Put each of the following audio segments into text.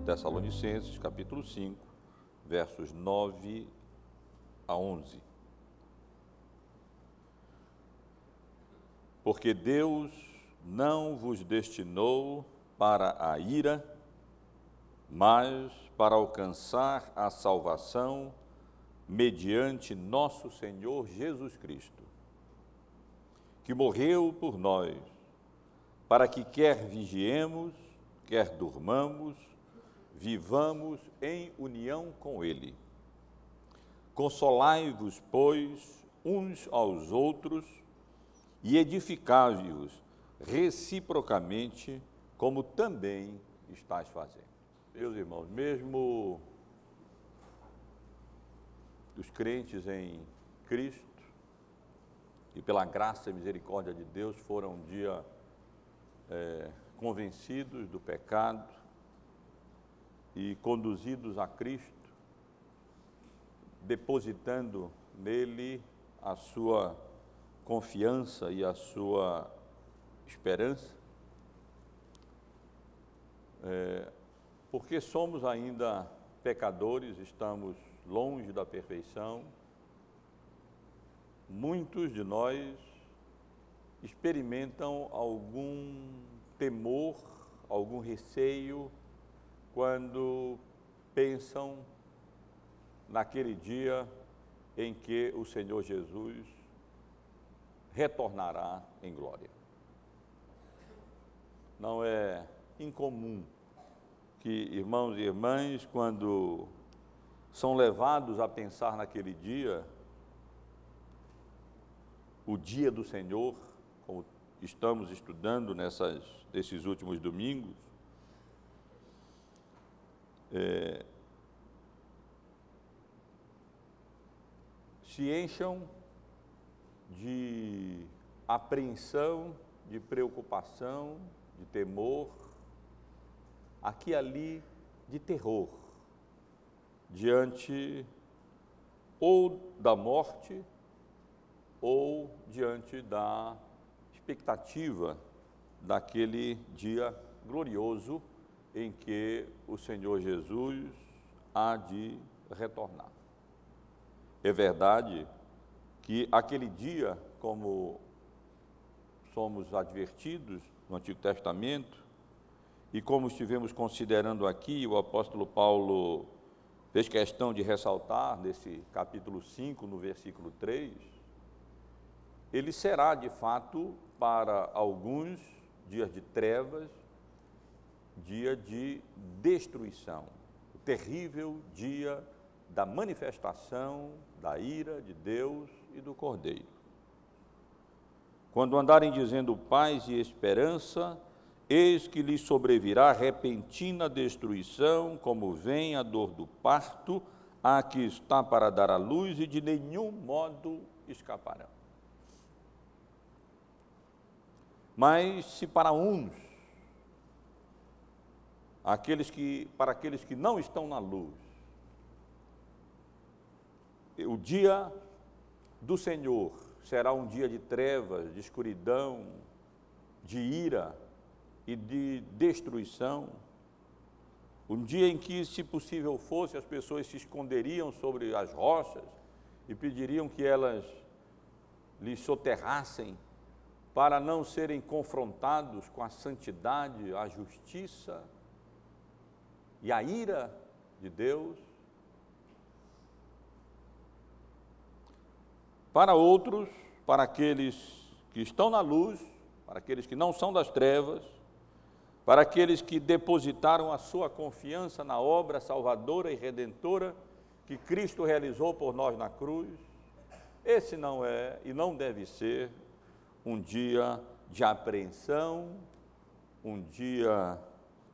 Tessalonicenses, capítulo 5, versos 9 a 11. Porque Deus não vos destinou para a ira, mas para alcançar a salvação mediante nosso Senhor Jesus Cristo, que morreu por nós, para que quer vigiemos, quer durmamos, vivamos em união com Ele. Consolai-vos, pois, uns aos outros e edificai-vos reciprocamente, como também estáis fazendo. Meus irmãos, mesmo os crentes em Cristo, e pela graça e misericórdia de Deus, foram um dia convencidos do pecado e conduzidos a Cristo, depositando nele a sua confiança e a sua esperança, porque somos ainda pecadores, estamos longe da perfeição. Muitos de nós experimentam algum temor, algum receio, quando pensam naquele dia em que o Senhor Jesus retornará em glória. Não é incomum que irmãos e irmãs, quando são levados a pensar naquele dia, o dia do Senhor, como estamos estudando nesses últimos domingos, se encham de apreensão, de preocupação, de temor, aqui e ali de terror, diante ou da morte ou diante da expectativa daquele dia glorioso em que o Senhor Jesus há de retornar. É verdade que aquele dia, como somos advertidos no Antigo Testamento, e como estivemos considerando aqui, o apóstolo Paulo fez questão de ressaltar nesse capítulo 5, no versículo 3, ele será de fato para alguns dias de trevas, dia de destruição, o terrível dia da manifestação da ira de Deus e do Cordeiro. Quando andarem dizendo paz e esperança, eis que lhes sobrevirá repentina destruição, como vem a dor do parto, a que está para dar à luz, e de nenhum modo escaparão. Mas se para uns, para aqueles que não estão na luz, o dia do Senhor será um dia de trevas, de escuridão, de ira e de destruição, um dia em que, se possível fosse, as pessoas se esconderiam sobre as rochas e pediriam que elas lhes soterrassem para não serem confrontados com a santidade, a justiça e a ira de Deus. Para outros, para aqueles que estão na luz, para aqueles que não são das trevas, para aqueles que depositaram a sua confiança na obra salvadora e redentora que Cristo realizou por nós na cruz, esse não é e não deve ser um dia de apreensão, um dia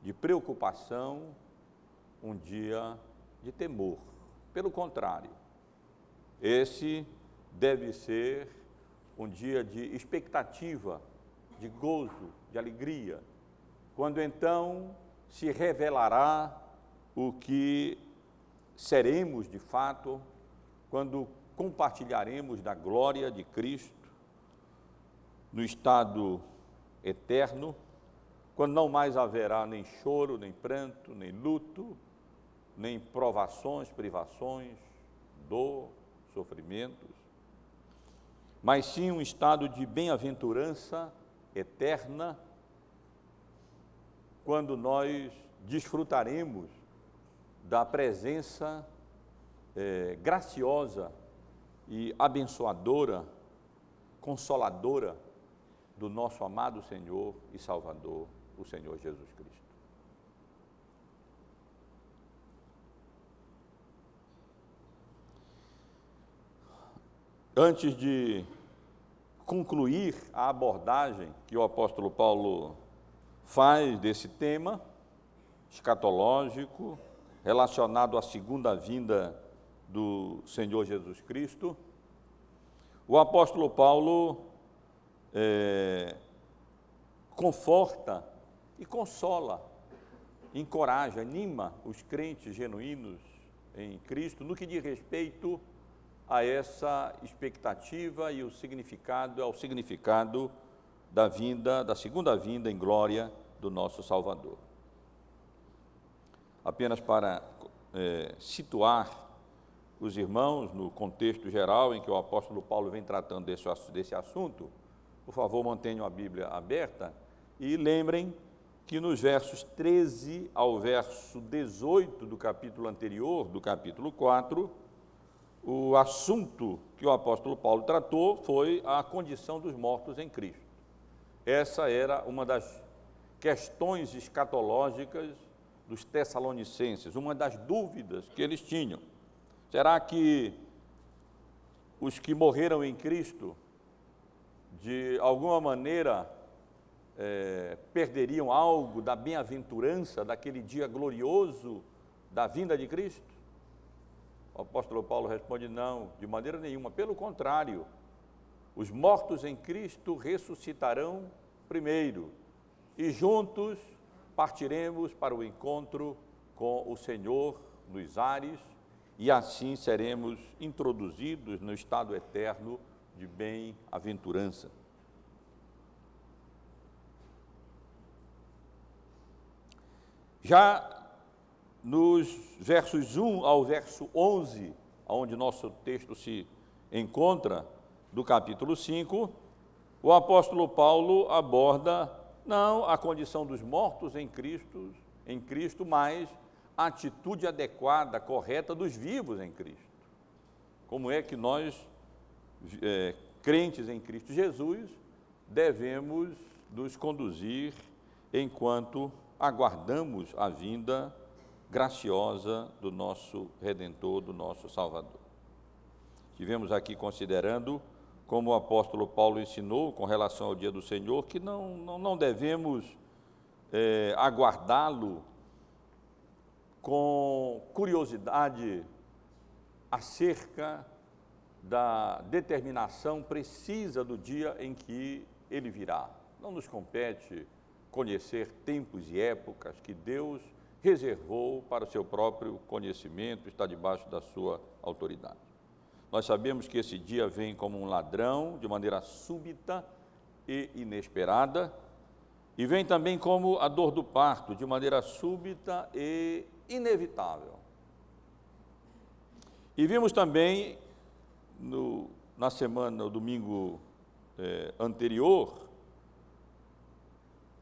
de preocupação, um dia de temor. Pelo contrário, esse deve ser um dia de expectativa, de gozo, de alegria, quando então se revelará o que seremos de fato, quando compartilharemos da glória de Cristo no estado eterno, quando não mais haverá nem choro, nem pranto, nem luto, nem provações, privações, dor, sofrimentos, mas sim um estado de bem-aventurança eterna, quando nós desfrutaremos da presença graciosa e abençoadora, consoladora do nosso amado Senhor e Salvador, o Senhor Jesus Cristo. Antes de concluir a abordagem que o apóstolo Paulo faz desse tema escatológico, relacionado à segunda vinda do Senhor Jesus Cristo, o apóstolo Paulo conforta e consola, encoraja, anima os crentes genuínos em Cristo no que diz respeito a essa expectativa e ao significado da segunda vinda em glória do nosso Salvador. Apenas para situar os irmãos no contexto geral em que o apóstolo Paulo vem tratando desse assunto, por favor, mantenham a Bíblia aberta e lembrem que nos versos 13 ao verso 18 do capítulo anterior, do capítulo 4, o assunto que o apóstolo Paulo tratou foi a condição dos mortos em Cristo. Essa era uma das questões escatológicas dos Tessalonicenses, uma das dúvidas que eles tinham. Será que os que morreram em Cristo, de alguma maneira, perderiam algo da bem-aventurança daquele dia glorioso da vinda de Cristo? O apóstolo Paulo responde: não, de maneira nenhuma, pelo contrário, os mortos em Cristo ressuscitarão primeiro, e juntos partiremos para o encontro com o Senhor nos ares, e assim seremos introduzidos no estado eterno de bem-aventurança. Já nos versos 1 ao verso 11, onde nosso texto se encontra, do capítulo 5, o apóstolo Paulo aborda não a condição dos mortos em Cristo, mas a atitude adequada, correta dos vivos em Cristo. Como é que nós, crentes em Cristo Jesus, devemos nos conduzir enquanto aguardamos a vinda graciosa do nosso Redentor, do nosso Salvador. Estivemos aqui considerando como o apóstolo Paulo ensinou com relação ao dia do Senhor, que não devemos aguardá-lo com curiosidade acerca da determinação precisa do dia em que ele virá. Não nos compete conhecer tempos e épocas que Deus reservou para o seu próprio conhecimento, está debaixo da sua autoridade. Nós sabemos que esse dia vem como um ladrão, de maneira súbita e inesperada, e vem também como a dor do parto, de maneira súbita e inevitável. E vimos também, no domingo anterior,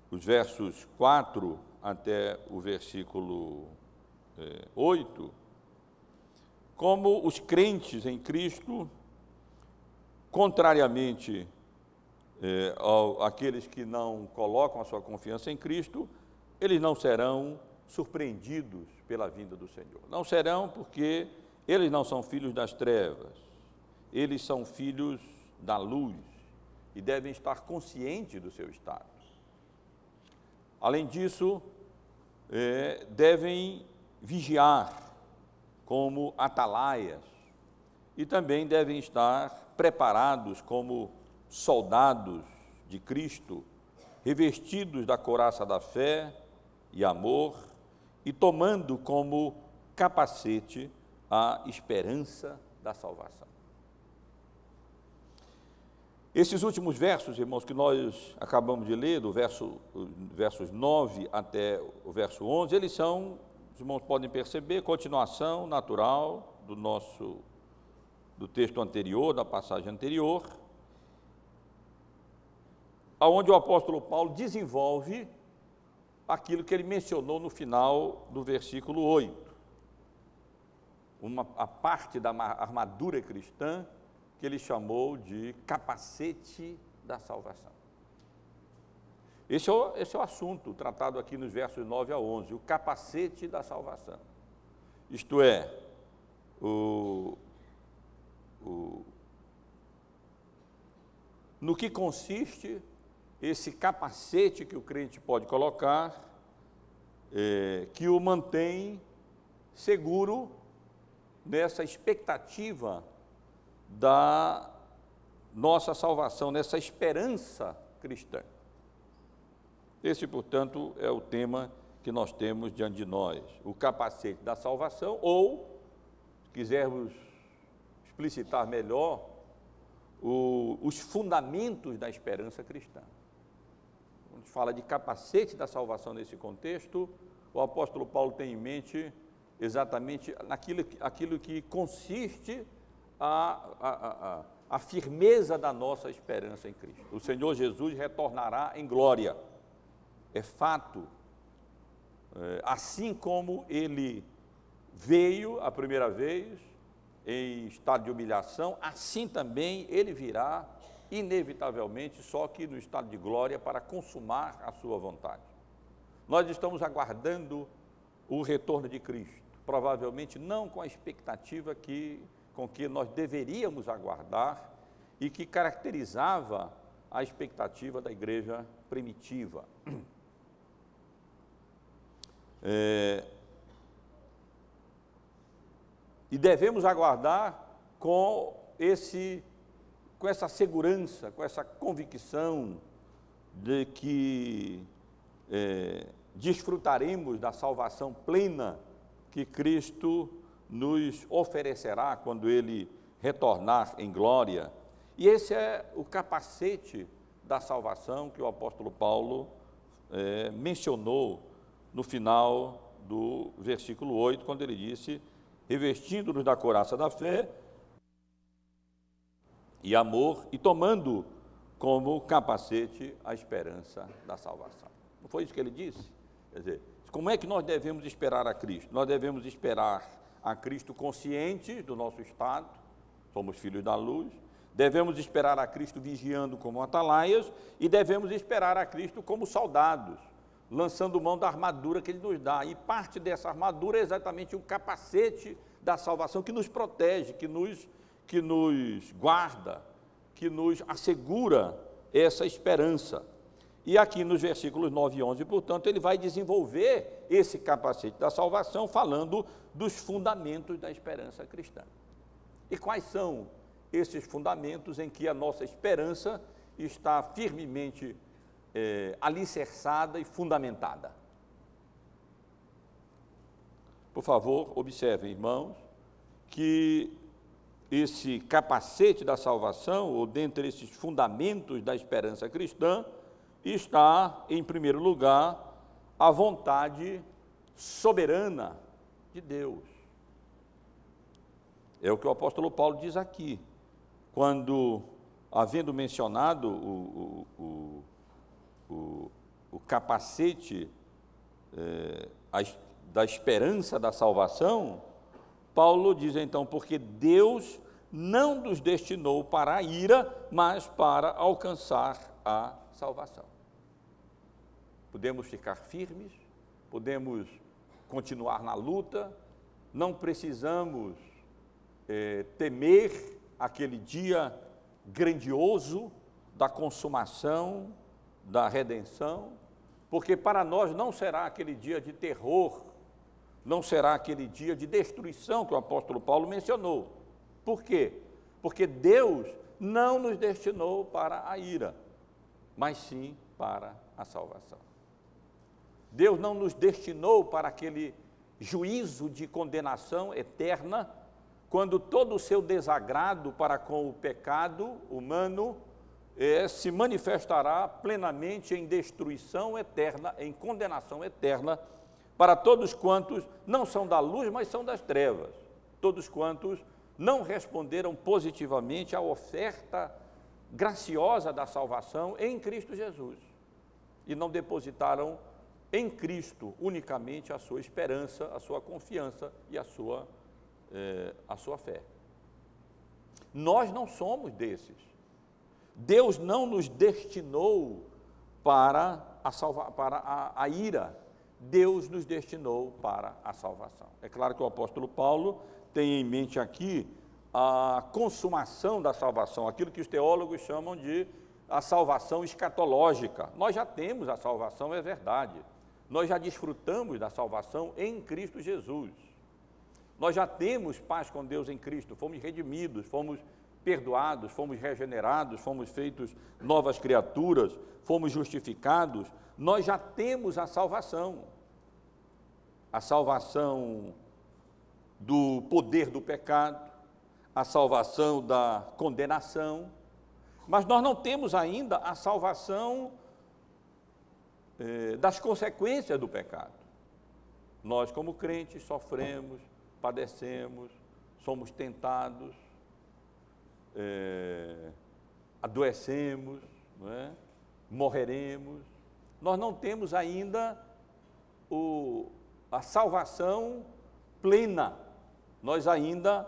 os versos 4 até o versículo 8, como os crentes em Cristo, contrariamente àqueles que não colocam a sua confiança em Cristo, eles não serão surpreendidos pela vinda do Senhor. Não serão porque eles não são filhos das trevas, eles são filhos da luz e devem estar conscientes do seu estado. Além disso, devem vigiar como atalaias e também devem estar preparados como soldados de Cristo, revestidos da couraça da fé e amor e tomando como capacete a esperança da salvação. Esses últimos versos, irmãos, que nós acabamos de ler, do verso versos 9 até o verso 11, eles são, os irmãos podem perceber, continuação natural do texto anterior, da passagem anterior, aonde o apóstolo Paulo desenvolve aquilo que ele mencionou no final do versículo 8, a parte da armadura cristã que ele chamou de capacete da salvação. Esse é o assunto tratado aqui nos versos 9 a 11, o capacete da salvação. Isto é, no que consiste esse capacete que o crente pode colocar, que o mantém seguro nessa expectativa da nossa salvação, nessa esperança cristã. Esse, portanto, é o tema que nós temos diante de nós, o capacete da salvação, ou, se quisermos explicitar melhor, os fundamentos da esperança cristã. Quando se fala de capacete da salvação nesse contexto, o apóstolo Paulo tem em mente exatamente aquilo que consiste a firmeza da nossa esperança em Cristo. O Senhor Jesus retornará em glória. É fato, assim como ele veio a primeira vez em estado de humilhação, assim também ele virá inevitavelmente, só que no estado de glória, para consumar a sua vontade. Nós estamos aguardando o retorno de Cristo, provavelmente não com a expectativa com que nós deveríamos aguardar e que caracterizava a expectativa da igreja primitiva. E devemos aguardar com essa segurança, com essa convicção de que desfrutaremos da salvação plena que Cristo nos oferecerá quando Ele retornar em glória. E esse é o capacete da salvação que o apóstolo Paulo mencionou no final do versículo 8, quando ele disse: revestindo-nos da couraça da fé e amor, e tomando como capacete a esperança da salvação. Não foi isso que ele disse? Quer dizer, como é que nós devemos esperar a Cristo? Nós devemos esperar a Cristo conscientes do nosso estado, somos filhos da luz, devemos esperar a Cristo vigiando como atalaias e devemos esperar a Cristo como soldados, lançando mão da armadura que Ele nos dá. E parte dessa armadura é exatamente o capacete da salvação que nos protege, que nos guarda, que nos assegura essa esperança. E aqui nos versículos 9 e 11, portanto, ele vai desenvolver esse capacete da salvação, falando dos fundamentos da esperança cristã. E quais são esses fundamentos em que a nossa esperança está firmemente alicerçada e fundamentada? Por favor, observem, irmãos, que esse capacete da salvação, ou dentre esses fundamentos da esperança cristã, está, em primeiro lugar, a vontade soberana de Deus. É o que o apóstolo Paulo diz aqui, quando, havendo mencionado o capacete da esperança da salvação, Paulo diz então: porque Deus não nos destinou para a ira, mas para alcançar a salvação. Podemos ficar firmes, podemos continuar na luta, não precisamos temer aquele dia grandioso da consumação, da redenção, porque para nós não será aquele dia de terror, não será aquele dia de destruição que o apóstolo Paulo mencionou. Por quê? Porque Deus não nos destinou para a ira, mas sim para a salvação. Deus não nos destinou para aquele juízo de condenação eterna, quando todo o seu desagrado para com o pecado humano se manifestará plenamente em destruição eterna, em condenação eterna, para todos quantos não são da luz, mas são das trevas, todos quantos não responderam positivamente à oferta graciosa da salvação em Cristo Jesus, e não depositaram em Cristo unicamente a sua esperança, a sua confiança e a sua fé. Nós não somos desses. Deus não nos destinou para a ira, Deus nos destinou para a salvação. É claro que o apóstolo Paulo tem em mente aqui a consumação da salvação, aquilo que os teólogos chamam de a salvação escatológica. Nós já temos a salvação, é verdade. Nós já desfrutamos da salvação em Cristo Jesus. Nós já temos paz com Deus em Cristo, fomos redimidos, fomos perdoados, fomos regenerados, fomos feitos novas criaturas, fomos justificados. Nós já temos a salvação do poder do pecado, a salvação da condenação, mas nós não temos ainda a salvação das consequências do pecado. Nós, como crentes, sofremos, padecemos, somos tentados, adoecemos, não é? Morreremos. Nós não temos ainda a salvação plena, nós ainda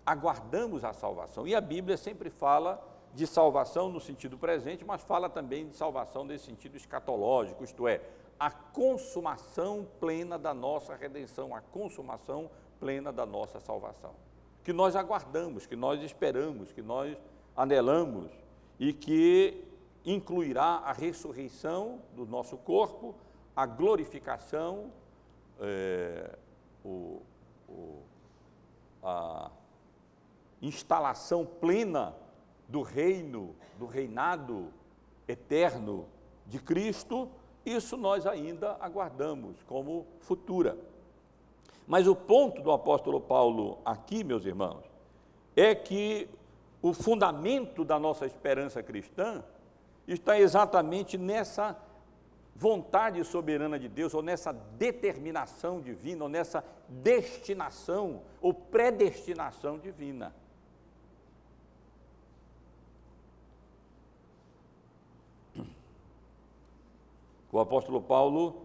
aguardamos a salvação. E a Bíblia sempre fala de salvação no sentido presente, mas fala também de salvação nesse sentido escatológico, isto é, a consumação plena da nossa redenção, a consumação plena da nossa salvação, que nós aguardamos, que nós esperamos, que nós anelamos e que incluirá a ressurreição do nosso corpo, a glorificação, a instalação plena do reino, do reinado eterno de Cristo. Isso nós ainda aguardamos como futura. Mas o ponto do apóstolo Paulo aqui, meus irmãos, é que o fundamento da nossa esperança cristã está exatamente nessa vontade soberana de Deus, ou nessa determinação divina, ou nessa destinação ou predestinação divina. O apóstolo Paulo,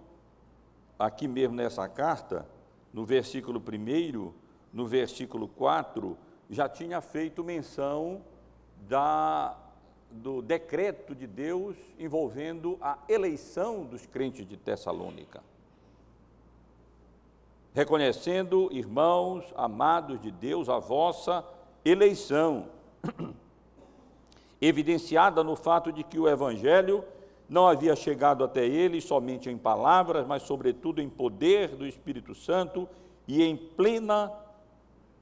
aqui mesmo nessa carta, no versículo 1, no versículo 4, já tinha feito menção do decreto de Deus envolvendo a eleição dos crentes de Tessalônica. Reconhecendo, irmãos, amados de Deus, a vossa eleição, evidenciada no fato de que o Evangelho não havia chegado até eles somente em palavras, mas sobretudo em poder do Espírito Santo e em plena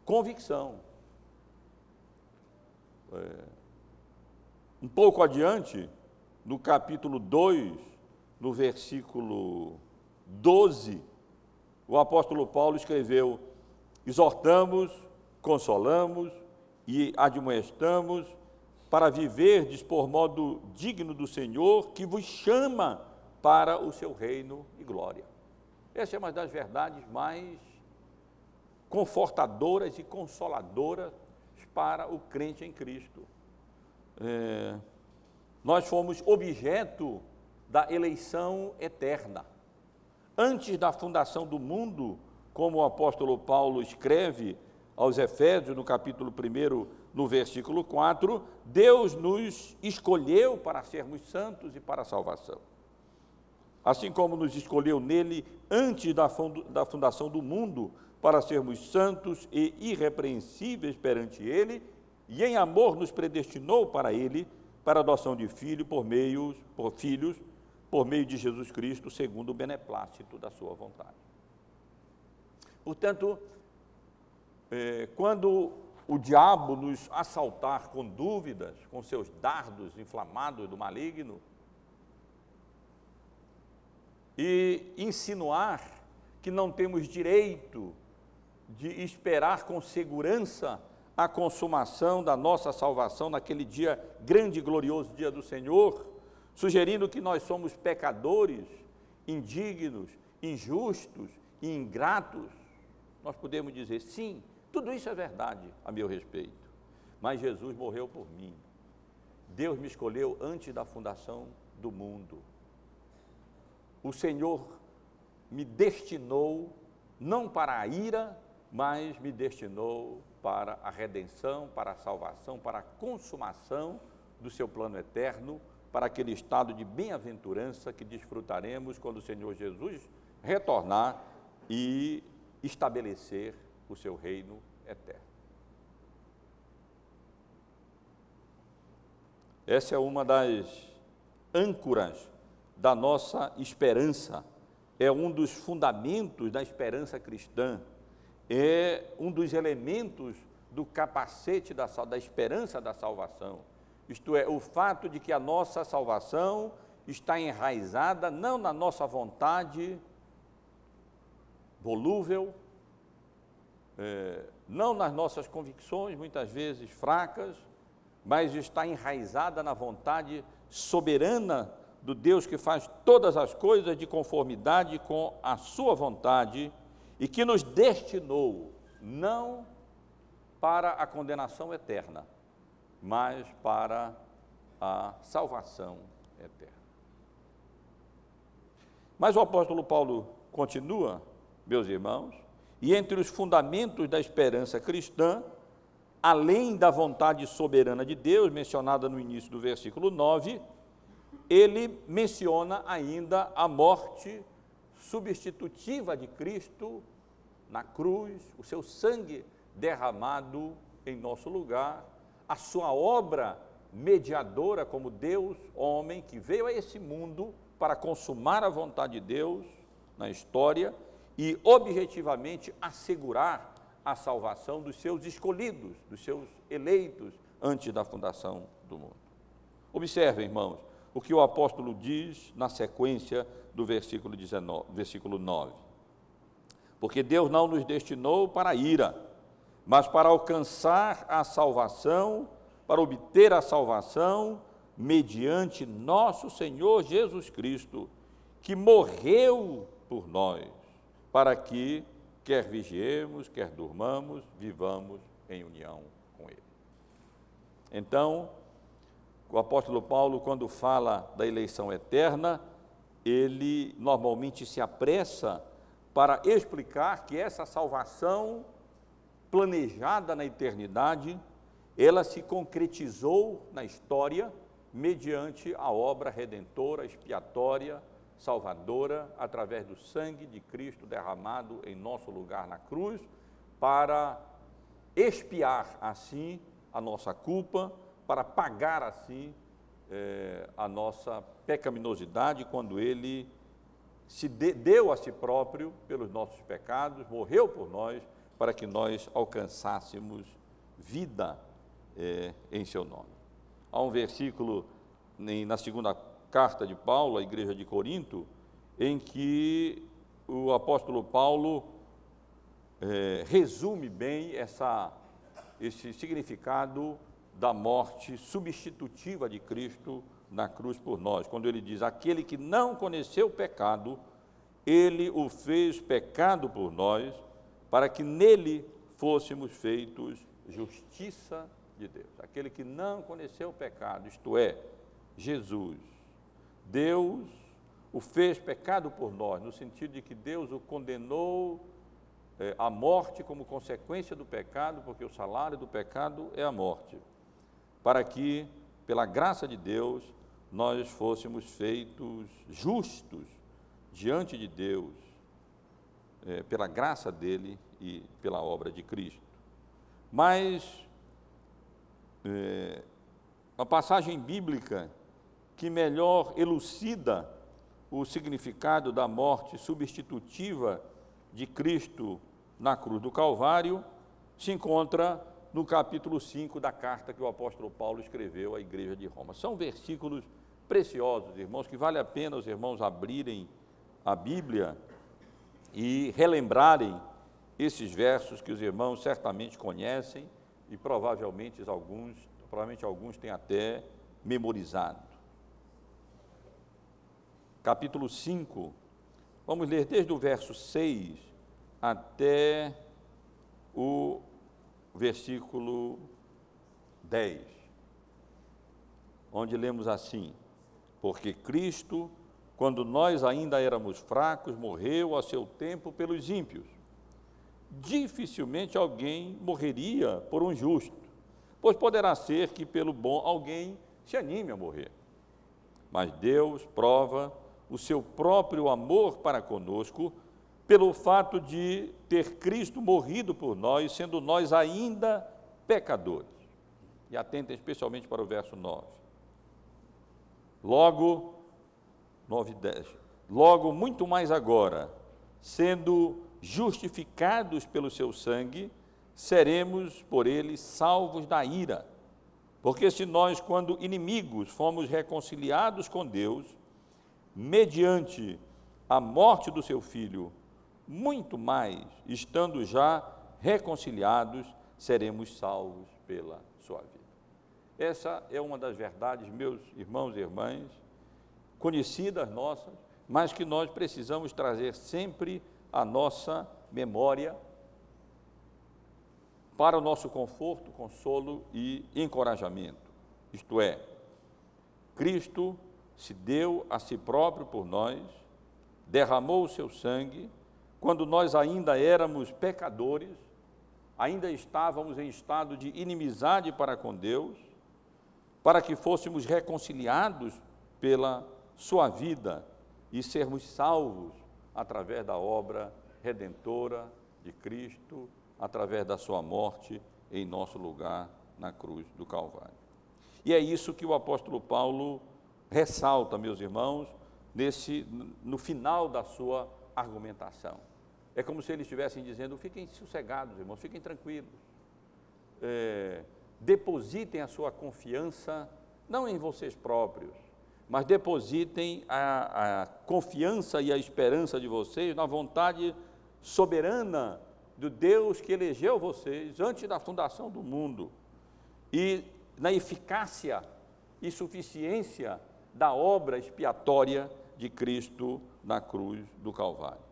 convicção. Um pouco adiante, no capítulo 2, no versículo 12, o apóstolo Paulo escreveu: exortamos, consolamos e admoestamos para viverdes por modo digno do Senhor, que vos chama para o seu reino e glória. Essa é uma das verdades mais confortadoras e consoladoras para o crente em Cristo. Nós fomos objeto da eleição eterna. Antes da fundação do mundo, como o apóstolo Paulo escreve aos Efésios, no capítulo 1, no versículo 4, Deus nos escolheu para sermos santos e para a salvação. Assim como nos escolheu nele antes da fundação do mundo, para sermos santos e irrepreensíveis perante ele, e em amor nos predestinou para ele, para a adoção de filhos por meio de Jesus Cristo, segundo o beneplácito da sua vontade. Portanto, quando o diabo nos assaltar com dúvidas, com seus dardos inflamados do maligno, e insinuar que não temos direito de esperar com segurança a consumação da nossa salvação naquele dia grande e glorioso dia do Senhor, sugerindo que nós somos pecadores, indignos, injustos e ingratos, nós podemos dizer, sim, tudo isso é verdade a meu respeito, mas Jesus morreu por mim. Deus me escolheu antes da fundação do mundo. O Senhor me destinou não para a ira, mas me destinou para a redenção, para a salvação, para a consumação do seu plano eterno, para aquele estado de bem-aventurança que desfrutaremos quando o Senhor Jesus retornar e estabelecer o seu reino eterno. Essa é uma das âncoras da nossa esperança, é um dos fundamentos da esperança cristã, é um dos elementos do capacete da esperança da salvação, isto é, o fato de que a nossa salvação está enraizada não na nossa vontade volúvel, não nas nossas convicções, muitas vezes fracas, mas está enraizada na vontade soberana do Deus que faz todas as coisas de conformidade com a sua vontade e que nos destinou não para a condenação eterna, mas para a salvação eterna. Mas o apóstolo Paulo continua, meus irmãos, e entre os fundamentos da esperança cristã, além da vontade soberana de Deus, mencionada no início do versículo 9, ele menciona ainda a morte substitutiva de Cristo na cruz, o seu sangue derramado em nosso lugar, a sua obra mediadora como Deus, homem, que veio a esse mundo para consumar a vontade de Deus na história e objetivamente assegurar a salvação dos seus escolhidos, dos seus eleitos antes da fundação do mundo. Observem, irmãos, o que o apóstolo diz na sequência do versículo 9. Porque Deus não nos destinou para a ira, mas para alcançar a salvação, para obter a salvação, mediante nosso Senhor Jesus Cristo, que morreu por nós, para que quer vigiemos, quer durmamos, vivamos em união com Ele. Então, o apóstolo Paulo, quando fala da eleição eterna, ele normalmente se apressa para explicar que essa salvação planejada na eternidade, ela se concretizou na história mediante a obra redentora, expiatória, salvadora, através do sangue de Cristo derramado em nosso lugar na cruz, para expiar assim a nossa culpa, para pagar assim a nossa pecaminosidade, quando Ele se deu a si próprio pelos nossos pecados, morreu por nós, para que nós alcançássemos vida em seu nome. Há um versículo na segunda carta de Paulo à igreja de Corinto, em que o apóstolo Paulo resume bem esse significado da morte substitutiva de Cristo na cruz por nós, quando ele diz, aquele que não conheceu o pecado, ele o fez pecado por nós, para que nele fôssemos feitos justiça de Deus. Aquele que não conheceu o pecado, isto é, Jesus, Deus o fez pecado por nós, no sentido de que Deus o condenou à morte como consequência do pecado, porque o salário do pecado é a morte, para que, pela graça de Deus, nós fôssemos feitos justos diante de Deus, pela graça dele e pela obra de Cristo. Mas a passagem bíblica que melhor elucida o significado da morte substitutiva de Cristo na cruz do Calvário se encontra no capítulo 5 da carta que o apóstolo Paulo escreveu à igreja de Roma. São versículos preciosos, irmãos, que vale a pena os irmãos abrirem a Bíblia e relembrarem esses versos que os irmãos certamente conhecem, e provavelmente alguns têm até memorizado. Capítulo 5, vamos ler desde o verso 6 até o versículo 10, onde lemos assim: porque Cristo, quando nós ainda éramos fracos, morreu a seu tempo pelos ímpios. Dificilmente alguém morreria por um justo, pois poderá ser que pelo bom alguém se anime a morrer. Mas Deus prova o seu próprio amor para conosco pelo fato de ter Cristo morrido por nós, sendo nós ainda pecadores. E atentem especialmente para o verso 9. Logo, 9 e 10, logo muito mais agora, sendo justificados pelo seu sangue, seremos por ele salvos da ira. Porque se nós, quando inimigos, fomos reconciliados com Deus, mediante a morte do seu Filho, muito mais, estando já reconciliados, seremos salvos pela sua vida. Essa é uma das verdades, meus irmãos e irmãs, conhecidas nossas, mas que nós precisamos trazer sempre à nossa memória para o nosso conforto, consolo e encorajamento. Isto é, Cristo se deu a si próprio por nós, derramou o seu sangue, quando nós ainda éramos pecadores, ainda estávamos em estado de inimizade para com Deus, para que fôssemos reconciliados pela sua vida e sermos salvos através da obra redentora de Cristo, através da sua morte em nosso lugar na cruz do Calvário. E é isso que o apóstolo Paulo ressalta, meus irmãos, no final da sua argumentação. É como se eles estivessem dizendo: fiquem sossegados, irmãos, fiquem tranquilos, depositem a sua confiança, não em vocês próprios, mas depositem a confiança e a esperança de vocês na vontade soberana do Deus que elegeu vocês antes da fundação do mundo, e na eficácia e suficiência da obra expiatória de Cristo na cruz do Calvário.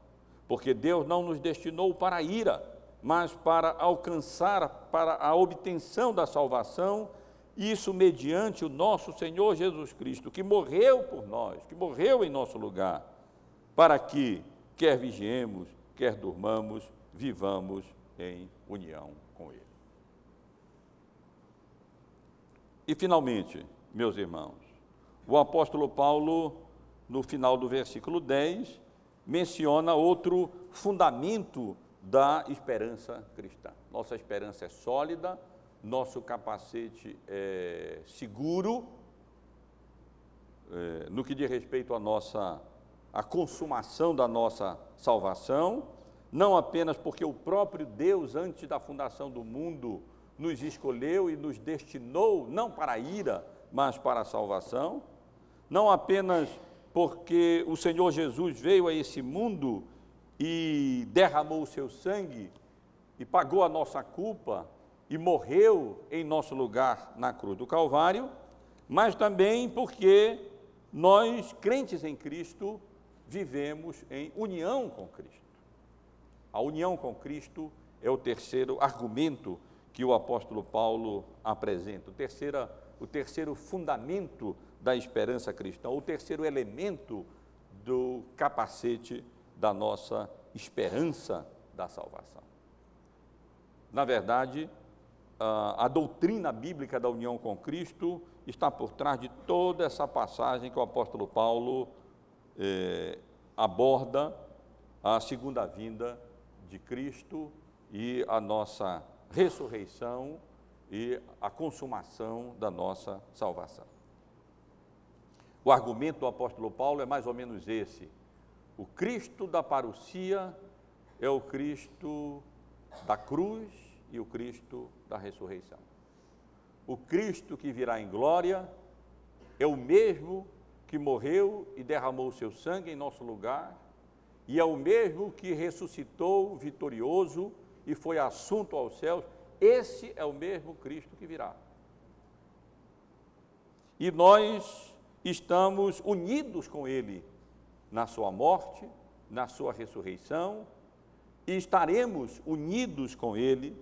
Porque Deus não nos destinou para a ira, mas para alcançar, para a obtenção da salvação, isso mediante o nosso Senhor Jesus Cristo, que morreu por nós, que morreu em nosso lugar, para que, quer vigiemos, quer durmamos, vivamos em união com Ele. E, finalmente, meus irmãos, o apóstolo Paulo, no final do versículo 10, menciona outro fundamento da esperança cristã. Nossa esperança é sólida, nosso capacete é seguro, no que diz respeito à consumação da nossa salvação, não apenas porque o próprio Deus, antes da fundação do mundo, nos escolheu e nos destinou, não para a ira, mas para a salvação, não apenas porque o Senhor Jesus veio a esse mundo e derramou o seu sangue e pagou a nossa culpa e morreu em nosso lugar na cruz do Calvário, mas também porque nós, crentes em Cristo, vivemos em união com Cristo. A união com Cristo é o terceiro argumento que o apóstolo Paulo apresenta, o terceiro fundamento da esperança cristã, o terceiro elemento do capacete da nossa esperança da salvação. Na verdade, a doutrina bíblica da união com Cristo está por trás de toda essa passagem que o apóstolo Paulo aborda a segunda vinda de Cristo e a nossa ressurreição e a consumação da nossa salvação. O argumento do apóstolo Paulo é mais ou menos esse: o Cristo da parousia é o Cristo da cruz e o Cristo da ressurreição. O Cristo que virá em glória é o mesmo que morreu e derramou o seu sangue em nosso lugar, e é o mesmo que ressuscitou vitorioso e foi assunto aos céus, esse é o mesmo Cristo que virá. E nós estamos unidos com Ele na sua morte, na sua ressurreição, e estaremos unidos com Ele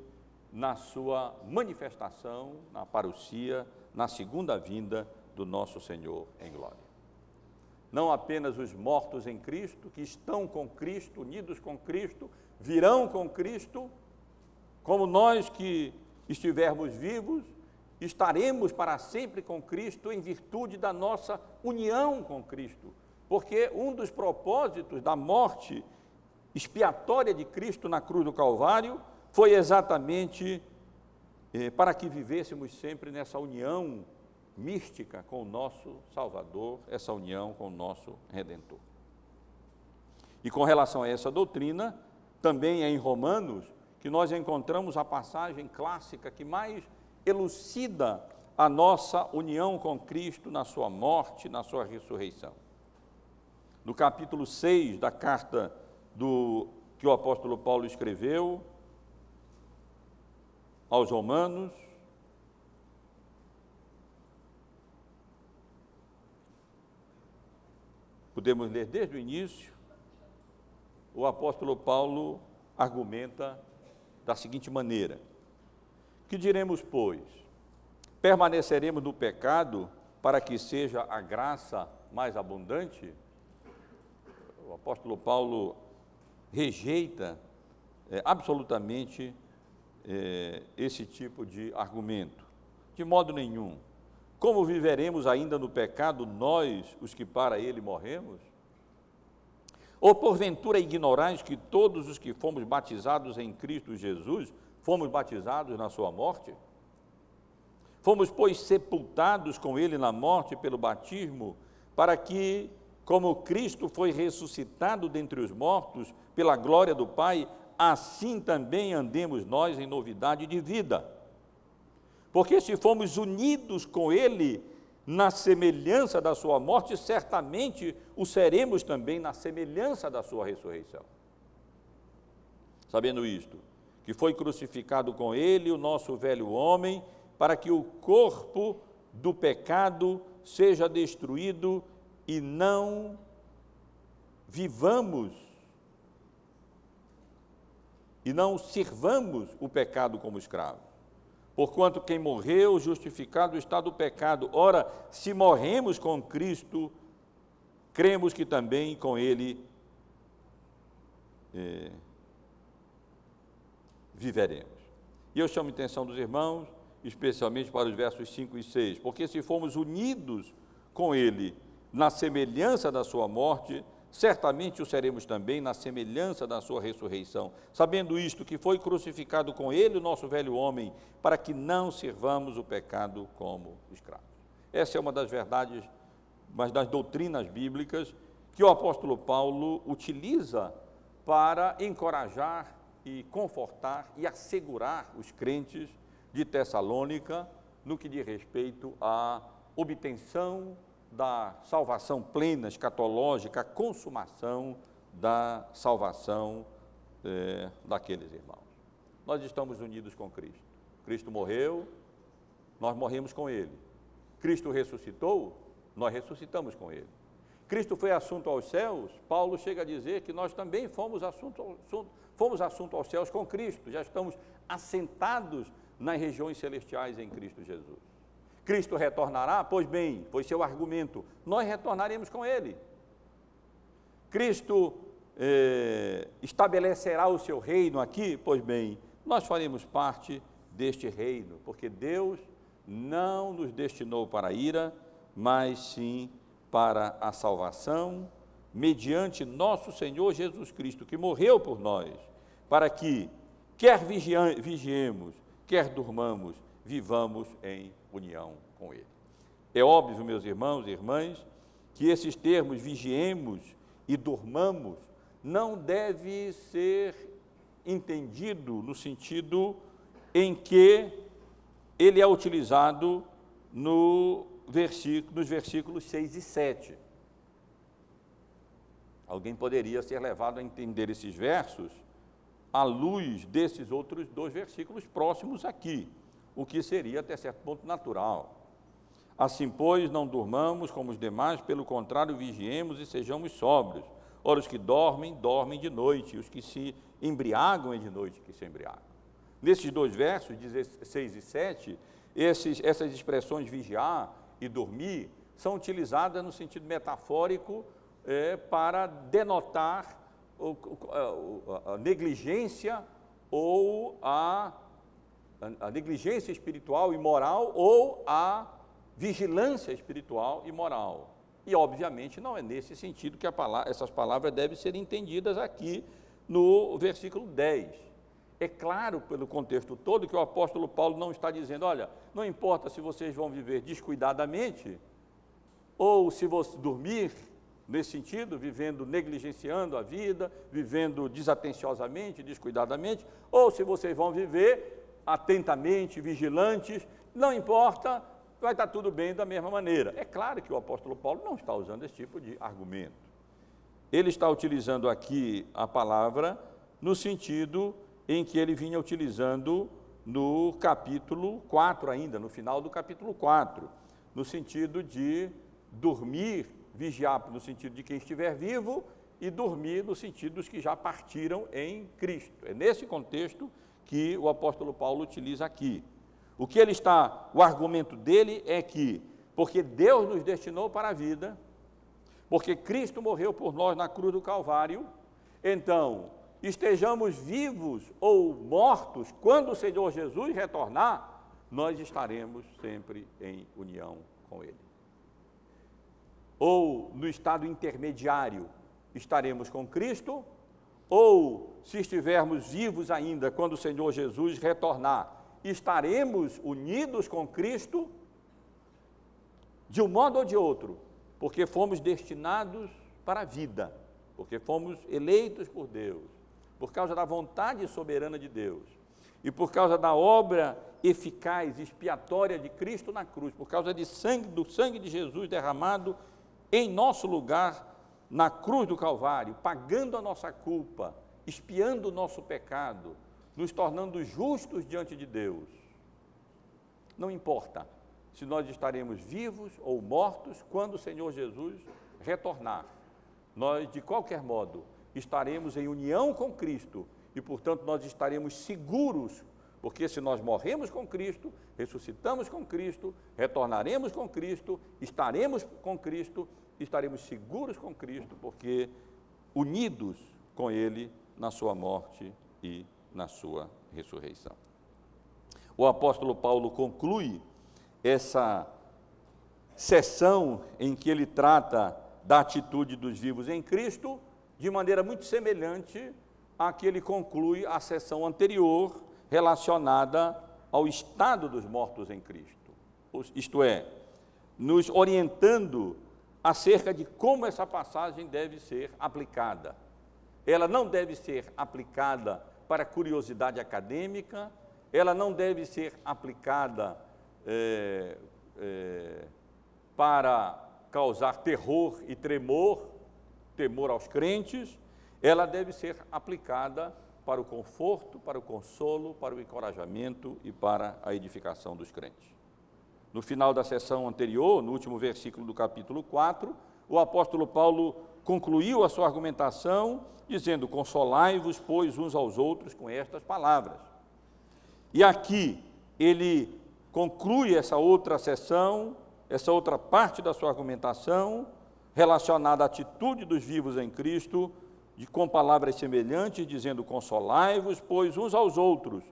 na sua manifestação, na parousia, na segunda vinda do nosso Senhor em glória. Não apenas os mortos em Cristo, que estão com Cristo, unidos com Cristo, virão com Cristo, como nós que estivermos vivos, estaremos para sempre com Cristo em virtude da nossa união com Cristo, porque um dos propósitos da morte expiatória de Cristo na cruz do Calvário foi exatamente para que vivêssemos sempre nessa união mística com o nosso Salvador, essa união com o nosso Redentor. E com relação a essa doutrina, também é em Romanos que nós encontramos a passagem clássica que mais elucida a nossa união com Cristo na sua morte, na sua ressurreição. No capítulo 6 da carta que o apóstolo Paulo escreveu aos Romanos, podemos ler desde o início, o apóstolo Paulo argumenta da seguinte maneira: que diremos, pois? Permaneceremos no pecado para que seja a graça mais abundante? O apóstolo Paulo rejeita absolutamente esse tipo de argumento. De modo nenhum. Como viveremos ainda no pecado nós, os que para ele morremos? Ou porventura ignorais que todos os que fomos batizados em Cristo Jesus, fomos batizados na sua morte? Fomos, pois, sepultados com ele na morte pelo batismo, para que, como Cristo foi ressuscitado dentre os mortos, pela glória do Pai, assim também andemos nós em novidade de vida. Porque se fomos unidos com ele na semelhança da sua morte, certamente o seremos também na semelhança da sua ressurreição. Sabendo isto, que foi crucificado com ele o nosso velho homem, para que o corpo do pecado seja destruído e não vivamos e não sirvamos o pecado como escravo. Porquanto quem morreu, justificado está do pecado. Ora, se morremos com Cristo, cremos que também com Ele viveremos. E eu chamo a atenção dos irmãos, especialmente para os versos 5 e 6, porque se formos unidos com Ele na semelhança da sua morte, certamente o seremos também na semelhança da sua ressurreição, sabendo isto, que foi crucificado com ele o nosso velho homem, para que não sirvamos o pecado como escravos. Essa é uma das verdades, mas das doutrinas bíblicas que o apóstolo Paulo utiliza para encorajar e confortar e assegurar os crentes de Tessalônica no que diz respeito à obtenção da salvação plena, escatológica, a consumação da salvação daqueles irmãos. Nós estamos unidos com Cristo. Cristo morreu, nós morremos com Ele. Cristo ressuscitou, nós ressuscitamos com Ele. Cristo foi assunto aos céus, Paulo chega a dizer que nós também fomos assunto aos céus com Cristo, já estamos assentados nas regiões celestiais em Cristo Jesus. Cristo retornará? Pois bem, foi seu argumento, nós retornaremos com Ele. Cristo estabelecerá o seu reino aqui? Pois bem, nós faremos parte deste reino, porque Deus não nos destinou para a ira, mas sim para a salvação, mediante nosso Senhor Jesus Cristo, que morreu por nós, para que, quer vigiemos, quer durmamos, vivamos em união com Ele. É óbvio, meus irmãos e irmãs, que esses termos vigiemos e durmamos não deve ser entendido no sentido em que ele é utilizado nos versículos 6 e 7. Alguém poderia ser levado a entender esses versos à luz desses outros 2 versículos próximos aqui, o que seria até certo ponto natural. Assim, pois, não durmamos como os demais, pelo contrário, vigiemos e sejamos sóbrios. Ora, os que dormem, dormem de noite, e os que se embriagam é de noite que se embriagam. Nesses 2 versos, 16 e 7, essas expressões vigiar e dormir são utilizadas no sentido metafórico para denotar a negligência ou a negligência espiritual e moral ou a vigilância espiritual e moral. E, obviamente, não é nesse sentido que essas palavras devem ser entendidas aqui no versículo 10. É claro, pelo contexto todo, que o apóstolo Paulo não está dizendo, olha, não importa se vocês vão viver descuidadamente, ou se você dormir, nesse sentido, vivendo negligenciando a vida, vivendo desatenciosamente, descuidadamente, ou se vocês vão viver atentamente, vigilantes, não importa, vai estar tudo bem da mesma maneira. É claro que o apóstolo Paulo não está usando esse tipo de argumento. Ele está utilizando aqui a palavra no sentido em que ele vinha utilizando no capítulo 4 ainda, no final do capítulo 4, no sentido de dormir, vigiar no sentido de quem estiver vivo e dormir no sentido dos que já partiram em Cristo. É nesse contexto que o apóstolo Paulo utiliza aqui. O argumento dele é que, porque Deus nos destinou para a vida, porque Cristo morreu por nós na cruz do Calvário, então, estejamos vivos ou mortos, quando o Senhor Jesus retornar, nós estaremos sempre em união com Ele. Ou no estado intermediário, estaremos com Cristo, ou, se estivermos vivos ainda, quando o Senhor Jesus retornar, estaremos unidos com Cristo, de um modo ou de outro, porque fomos destinados para a vida, porque fomos eleitos por Deus, por causa da vontade soberana de Deus, e por causa da obra eficaz, expiatória de Cristo na cruz, por causa do sangue de Jesus derramado em nosso lugar, na cruz do Calvário, pagando a nossa culpa, expiando o nosso pecado, nos tornando justos diante de Deus. Não importa se nós estaremos vivos ou mortos quando o Senhor Jesus retornar. Nós, de qualquer modo, estaremos em união com Cristo e, portanto, nós estaremos seguros, porque se nós morremos com Cristo, ressuscitamos com Cristo, retornaremos com Cristo, estaremos com Cristo, estaremos seguros com Cristo, porque unidos com Ele na sua morte e na sua ressurreição. O apóstolo Paulo conclui essa sessão em que ele trata da atitude dos vivos em Cristo, de maneira muito semelhante à que ele conclui a sessão anterior, relacionada ao estado dos mortos em Cristo. Isto é, nos orientando acerca de como essa passagem deve ser aplicada. Ela não deve ser aplicada para curiosidade acadêmica, ela não deve ser aplicada para causar terror e temor aos crentes, ela deve ser aplicada para o conforto, para o consolo, para o encorajamento e para a edificação dos crentes. No final da sessão anterior, no último versículo do capítulo 4, o apóstolo Paulo concluiu a sua argumentação dizendo: consolai-vos, pois, uns aos outros com estas palavras. E aqui ele conclui essa outra sessão, essa outra parte da sua argumentação, relacionada à atitude dos vivos em Cristo, com palavras semelhantes, dizendo: consolai-vos, pois, uns aos outros,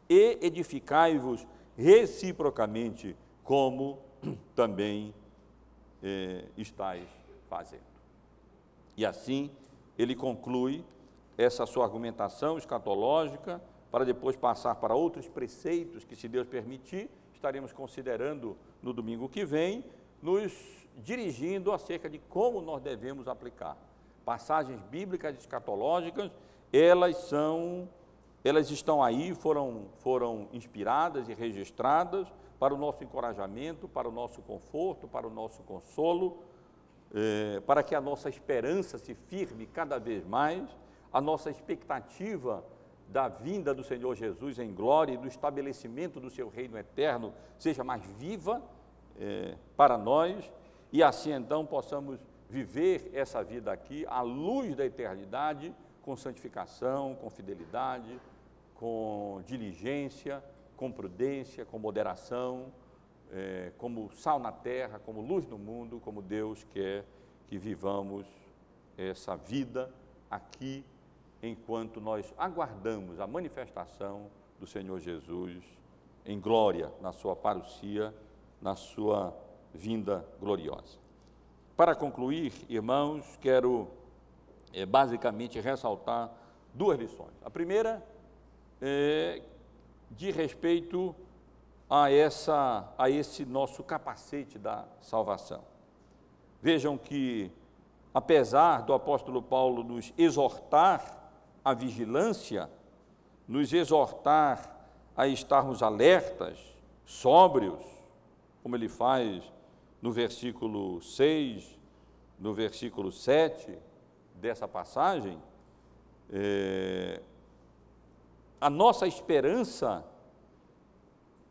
e edificai-vos reciprocamente, como também estáis fazendo. E assim ele conclui essa sua argumentação escatológica, para depois passar para outros preceitos que, se Deus permitir, estaremos considerando no domingo que vem, nos dirigindo acerca de como nós devemos aplicar. Passagens bíblicas escatológicas, elas estão aí, foram inspiradas e registradas para o nosso encorajamento, para o nosso conforto, para o nosso consolo, para que a nossa esperança se firme cada vez mais, a nossa expectativa da vinda do Senhor Jesus em glória e do estabelecimento do seu reino eterno seja mais viva para nós, e assim então possamos viver essa vida aqui à luz da eternidade, com santificação, com fidelidade, com diligência, com prudência, com moderação, como sal na terra, como luz no mundo, como Deus quer que vivamos essa vida aqui, enquanto nós aguardamos a manifestação do Senhor Jesus em glória, na sua parousia, na sua vinda gloriosa. Para concluir, irmãos, quero basicamente ressaltar duas lições. A primeira de respeito a esse nosso capacete da salvação. Vejam que, apesar do apóstolo Paulo nos exortar à vigilância, nos exortar a estarmos alertas, sóbrios, como ele faz no versículo 6, no versículo 7 dessa passagem, a nossa esperança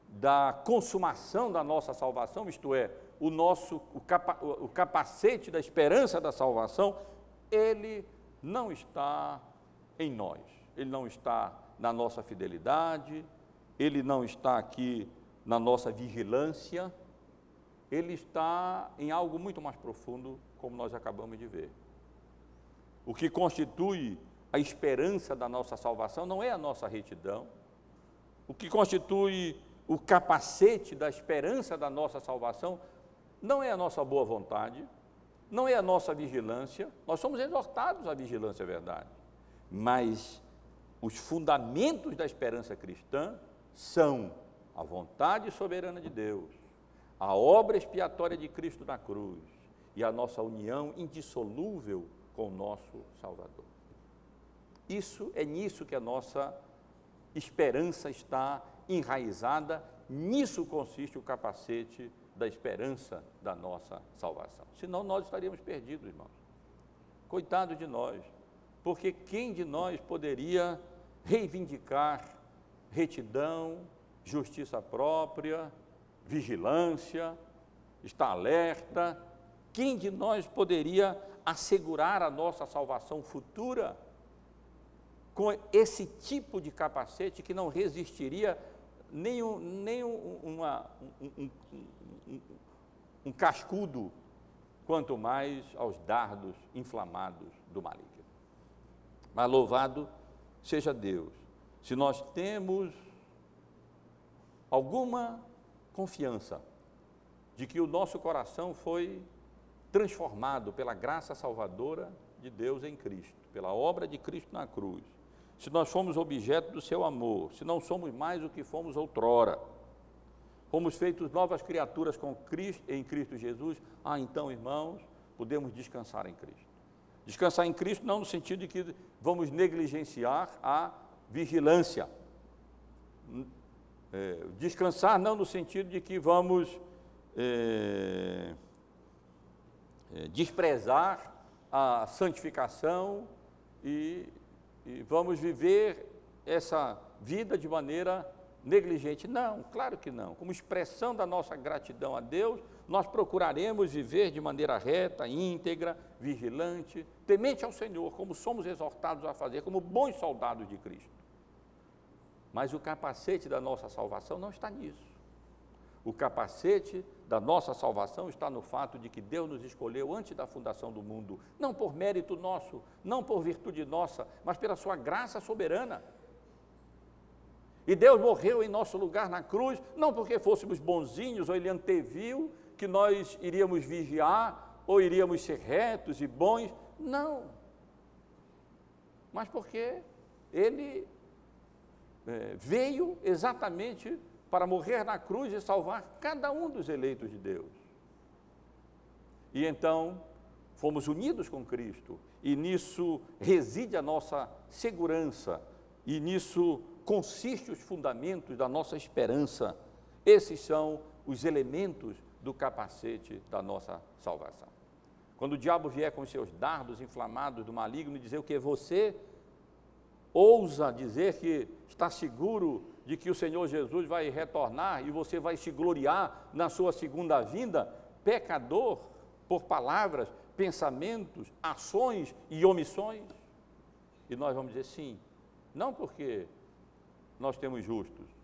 da consumação da nossa salvação, isto é, o capacete da esperança da salvação, ele não está em nós, ele não está na nossa fidelidade, ele não está aqui na nossa vigilância, ele está em algo muito mais profundo, como nós acabamos de ver. O que constitui a esperança da nossa salvação não é a nossa retidão, o que constitui o capacete da esperança da nossa salvação não é a nossa boa vontade, não é a nossa vigilância. Nós somos exortados à vigilância, é verdade, mas os fundamentos da esperança cristã são a vontade soberana de Deus, a obra expiatória de Cristo na cruz e a nossa união indissolúvel com o nosso Salvador. Isso é nisso que a nossa esperança está enraizada, nisso consiste o capacete da esperança da nossa salvação. Senão nós estaríamos perdidos, irmãos. Coitado de nós, porque quem de nós poderia reivindicar retidão, justiça própria, vigilância, estar alerta? Quem de nós poderia assegurar a nossa salvação futura com esse tipo de capacete que não resistiria nem um cascudo, quanto mais aos dardos inflamados do maligno? Mas louvado seja Deus, se nós temos alguma confiança de que o nosso coração foi transformado pela graça salvadora de Deus em Cristo, pela obra de Cristo na cruz, se nós fomos objeto do seu amor, se não somos mais o que fomos outrora, fomos feitos novas criaturas em Cristo Jesus, então, irmãos, podemos descansar em Cristo. Descansar em Cristo não no sentido de que vamos negligenciar a vigilância. Descansar não no sentido de que vamos desprezar a santificação e vamos viver essa vida de maneira negligente. Não, claro que não. Como expressão da nossa gratidão a Deus, nós procuraremos viver de maneira reta, íntegra, vigilante, temente ao Senhor, como somos exortados a fazer, como bons soldados de Cristo. Mas o capacete da nossa salvação não está nisso. O capacete da nossa salvação está no fato de que Deus nos escolheu antes da fundação do mundo, não por mérito nosso, não por virtude nossa, mas pela sua graça soberana. E Deus morreu em nosso lugar na cruz, não porque fôssemos bonzinhos, ou Ele anteviu que nós iríamos vigiar, ou iríamos ser retos e bons, não. Mas porque Ele veio exatamente para morrer na cruz e salvar cada um dos eleitos de Deus. E então, fomos unidos com Cristo, e nisso reside a nossa segurança, e nisso consiste os fundamentos da nossa esperança. Esses são os elementos do capacete da nossa salvação. Quando o diabo vier com os seus dardos inflamados do maligno e dizer o que? Você ousa dizer que está seguro de que o Senhor Jesus vai retornar e você vai se gloriar na sua segunda vinda, pecador por palavras, pensamentos, ações e omissões? E nós vamos dizer sim, não porque nós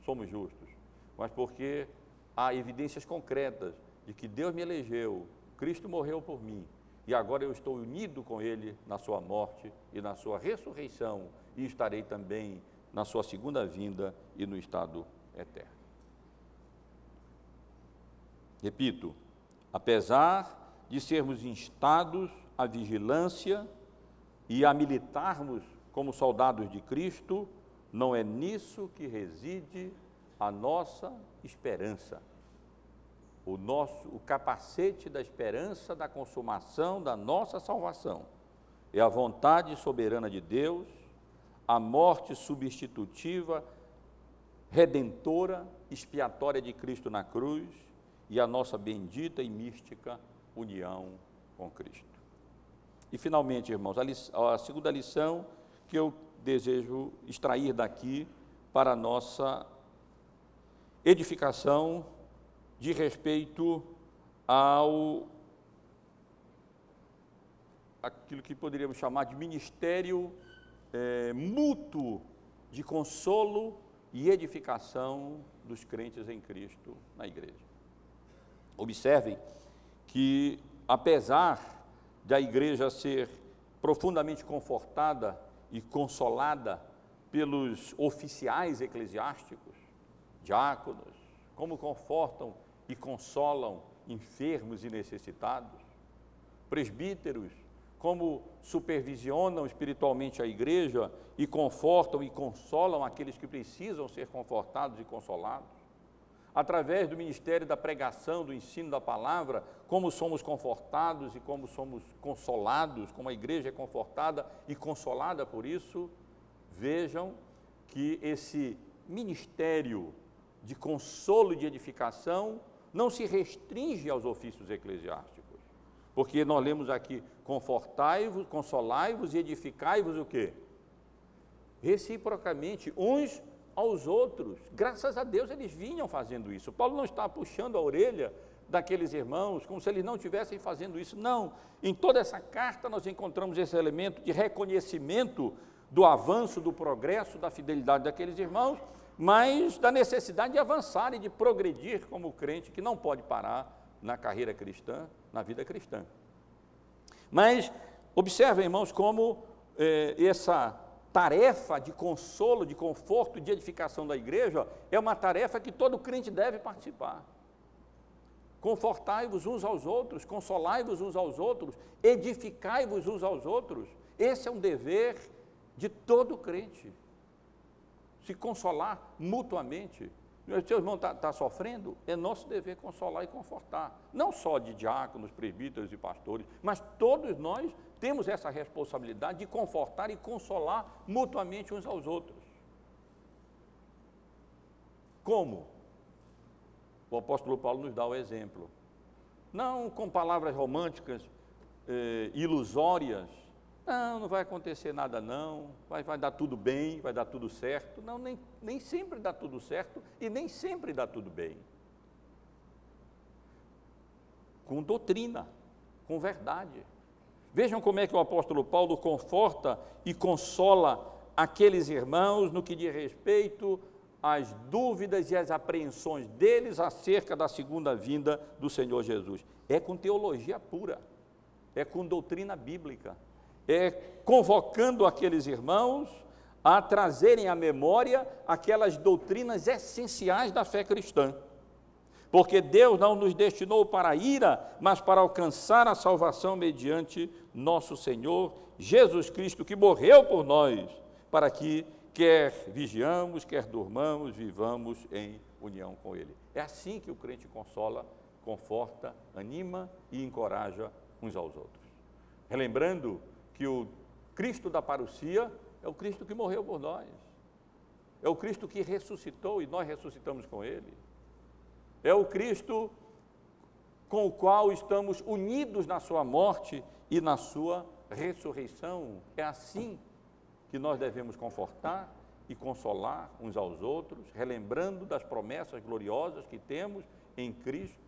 somos justos, mas porque há evidências concretas de que Deus me elegeu, Cristo morreu por mim, e agora eu estou unido com Ele na sua morte e na sua ressurreição, e estarei também na sua segunda vinda e no estado eterno. Repito, apesar de sermos instados à vigilância e a militarmos como soldados de Cristo, não é nisso que reside a nossa esperança. O capacete da esperança da consumação da nossa salvação é a vontade soberana de Deus, a morte substitutiva, redentora, expiatória de Cristo na cruz e a nossa bendita e mística união com Cristo. E finalmente, irmãos, a segunda lição que eu desejo extrair daqui para a nossa edificação de respeito aquilo que poderíamos chamar de ministério mútuo de consolo e edificação dos crentes em Cristo na igreja. Observem que, apesar da igreja ser profundamente confortada e consolada pelos oficiais eclesiásticos, diáconos, como confortam e consolam enfermos e necessitados, presbíteros, como supervisionam espiritualmente a igreja e confortam e consolam aqueles que precisam ser confortados e consolados, através do ministério da pregação, do ensino da palavra, como somos confortados e como somos consolados, como a igreja é confortada e consolada por isso. Vejam que esse ministério de consolo e de edificação não se restringe aos ofícios eclesiásticos, porque nós lemos aqui: confortai-vos, consolai-vos e edificai-vos o quê? Reciprocamente, uns aos outros. Graças a Deus eles vinham fazendo isso. Paulo não está puxando a orelha daqueles irmãos como se eles não estivessem fazendo isso, não. Em toda essa carta nós encontramos esse elemento de reconhecimento do avanço, do progresso, da fidelidade daqueles irmãos, mas da necessidade de avançar e de progredir como crente, que não pode parar na carreira cristã, na vida cristã. Mas observem, irmãos, como essa tarefa de consolo, de conforto, de edificação da igreja é uma tarefa que todo crente deve participar. Confortai-vos uns aos outros, consolai-vos uns aos outros, edificai-vos uns aos outros. Esse é um dever de todo crente. Se consolar mutuamente. Seu irmão está sofrendo, é nosso dever consolar e confortar. Não só de diáconos, presbíteros e pastores, mas todos nós temos essa responsabilidade de confortar e consolar mutuamente uns aos outros. Como? O apóstolo Paulo nos dá o exemplo. Não com palavras românticas, ilusórias. Não vai acontecer nada não, vai dar tudo bem, vai dar tudo certo. Não, nem sempre dá tudo certo e nem sempre dá tudo bem. Com doutrina, com verdade. Vejam como é que o apóstolo Paulo conforta e consola aqueles irmãos no que diz respeito às dúvidas e às apreensões deles acerca da segunda vinda do Senhor Jesus. É com teologia pura, é com doutrina bíblica. É convocando aqueles irmãos a trazerem à memória aquelas doutrinas essenciais da fé cristã. Porque Deus não nos destinou para a ira, mas para alcançar a salvação mediante nosso Senhor Jesus Cristo, que morreu por nós, para que, quer vigiamos, quer durmamos, vivamos em união com Ele. É assim que o crente consola, conforta, anima e encoraja uns aos outros. Relembrando que o Cristo da parousia é o Cristo que morreu por nós, é o Cristo que ressuscitou e nós ressuscitamos com Ele, é o Cristo com o qual estamos unidos na sua morte e na sua ressurreição. É assim que nós devemos confortar e consolar uns aos outros, relembrando das promessas gloriosas que temos em Cristo,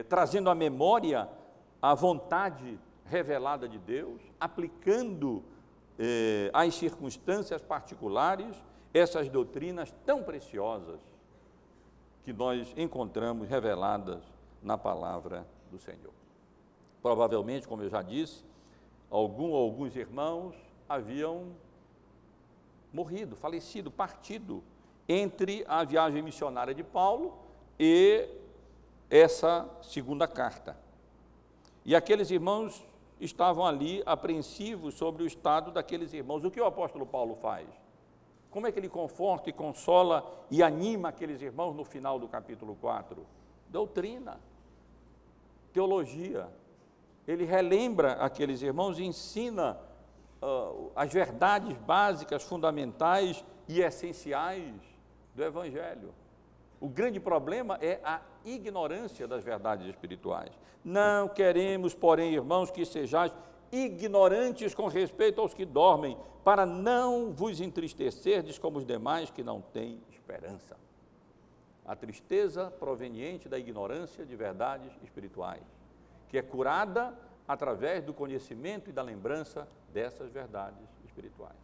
trazendo à memória a vontade revelada de Deus, aplicando às circunstâncias particulares essas doutrinas tão preciosas que nós encontramos reveladas na palavra do Senhor. Provavelmente, como eu já disse, alguns irmãos haviam morrido, falecido, partido entre a viagem missionária de Paulo e essa segunda carta. E aqueles irmãos estavam ali apreensivos sobre o estado daqueles irmãos. O que o apóstolo Paulo faz? Como é que ele conforta e consola e anima aqueles irmãos no final do capítulo 4? Doutrina, teologia. Ele relembra aqueles irmãos e ensina as verdades básicas, fundamentais e essenciais do Evangelho. O grande problema é a ignorância das verdades espirituais. Não queremos, porém, irmãos, que sejais ignorantes com respeito aos que dormem, para não vos entristecerdes como os demais que não têm esperança. A tristeza proveniente da ignorância de verdades espirituais, que é curada através do conhecimento e da lembrança dessas verdades espirituais.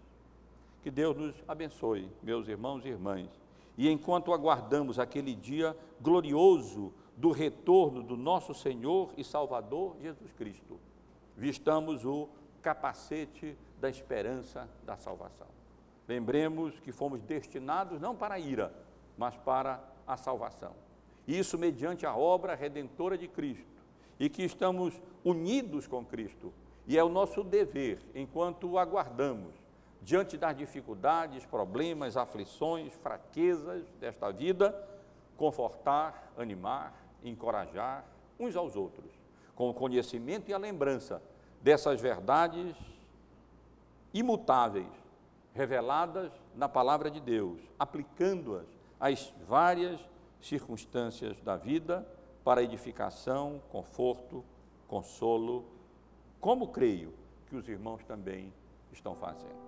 Que Deus nos abençoe, meus irmãos e irmãs, e enquanto aguardamos aquele dia glorioso do retorno do nosso Senhor e Salvador Jesus Cristo, vistamos o capacete da esperança da salvação. Lembremos que fomos destinados não para a ira, mas para a salvação. Isso mediante a obra redentora de Cristo, e que estamos unidos com Cristo, e é o nosso dever, enquanto o aguardamos, diante das dificuldades, problemas, aflições, fraquezas desta vida, confortar, animar, encorajar uns aos outros, com o conhecimento e a lembrança dessas verdades imutáveis, reveladas na palavra de Deus, aplicando-as às várias circunstâncias da vida, para edificação, conforto, consolo, como creio que os irmãos também estão fazendo.